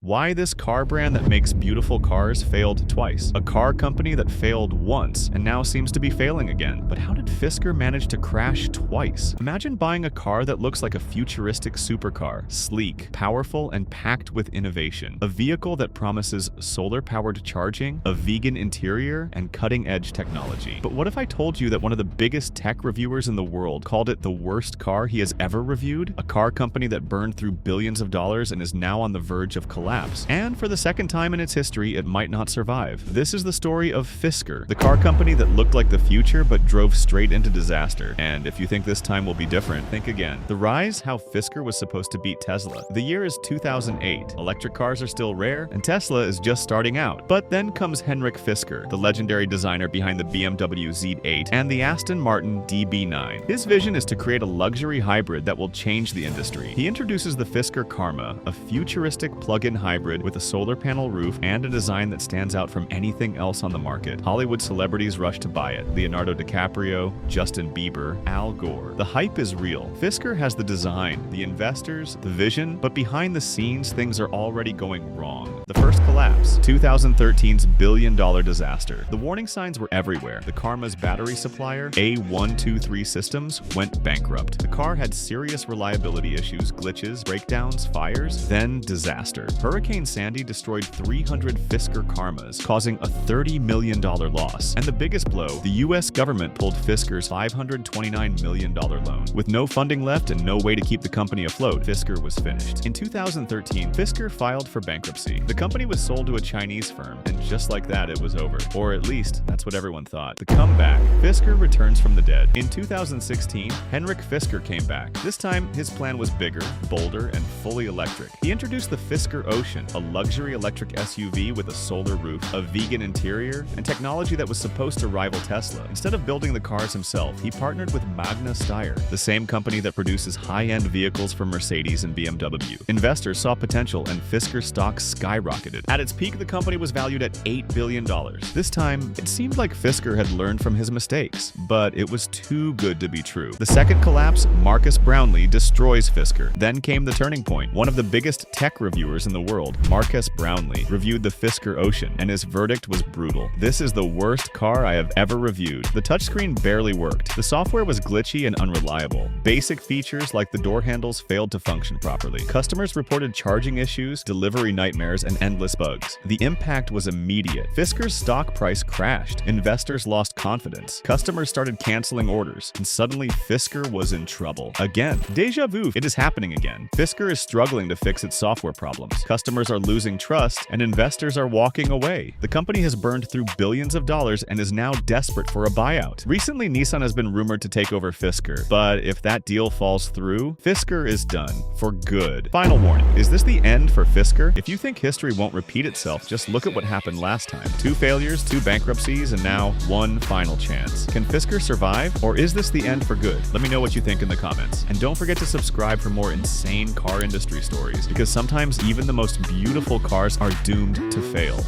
Why this car brand that makes beautiful cars failed twice. A car company that failed once and now seems to be failing again. But how did Fisker manage to crash twice? Imagine buying a car that looks like a futuristic supercar, sleek, powerful, and packed with innovation. A vehicle that promises solar-powered charging, a vegan interior, and cutting-edge technology. But what if I told you that one of the biggest tech reviewers in the world called it the worst car he has ever reviewed? A car company that burned through billions of dollars and is now on the verge of collapse. And for the second time in its history, it might not survive. This is the story of Fisker, the car company that looked like the future but drove straight into disaster. And if you think this time will be different, think again. The rise, how Fisker was supposed to beat Tesla. The year is 2008. Electric cars are still rare, and Tesla is just starting out. But then comes Henrik Fisker, the legendary designer behind the BMW Z8 and the Aston Martin DB9. His vision is to create a luxury hybrid that will change the industry. He introduces the Fisker Karma, a futuristic plug-in hybrid with a solar panel roof and a design that stands out from anything else on the market. Hollywood celebrities rush to buy it. Leonardo DiCaprio, Justin Bieber, Al Gore. The hype is real. Fisker has the design, the investors, the vision, but behind the scenes, things are already going wrong. The first collapse, 2013's billion-dollar disaster. The warning signs were everywhere. The Karma's battery supplier, A123 Systems, went bankrupt. The car had serious reliability issues, glitches, breakdowns, fires, then disaster. Hurricane Sandy destroyed 300 Fisker Karmas, causing a $30 million loss. And the biggest blow, the US government pulled Fisker's $529 million loan. With no funding left and no way to keep the company afloat, Fisker was finished. In 2013, Fisker filed for bankruptcy. The company was sold to a Chinese firm, and just like that, it was over. Or at least, that's what everyone thought. The comeback. Fisker returns from the dead. In 2016, Henrik Fisker came back. This time, his plan was bigger, bolder, and fully electric. He introduced the Fisker Ocean, a luxury electric SUV with a solar roof, a vegan interior, and technology that was supposed to rival Tesla. Instead of building the cars himself, he partnered with Magna Steyr, the same company that produces high-end vehicles for Mercedes and BMW. Investors saw potential and Fisker stock skyrocketed. At its peak, the company was valued at $8 billion. This time, it seemed like Fisker had learned from his mistakes, but it was too good to be true. The second collapse, Marcus Brownlee destroys Fisker. Then came the turning point. One of the biggest tech reviewers in the world, Marcus Brownlee, reviewed the Fisker Ocean, and his verdict was brutal. This is the worst car I have ever reviewed. The touchscreen barely worked. The software was glitchy and unreliable. Basic features like the door handles failed to function properly. Customers reported charging issues, delivery nightmares, and endless bugs. The impact was immediate. Fisker's stock price crashed. Investors lost confidence. Customers started canceling orders, and suddenly Fisker was in trouble. Again. Deja vu. It is happening again. Fisker is struggling to fix its software problems. Customers are losing trust, and investors are walking away. The company has burned through billions of dollars and is now desperate for a buyout. Recently, Nissan has been rumored to take over Fisker, but if that deal falls through, Fisker is done. For good. Final warning. Is this the end for Fisker? If you think history won't repeat itself, just look at what happened last time. 2 failures, 2 bankruptcies, and now 1 final chance. Can Fisker survive, or is this the end for good? Let me know what you think in the comments. And don't forget to subscribe for more insane car industry stories, because sometimes even the most beautiful cars are doomed to fail.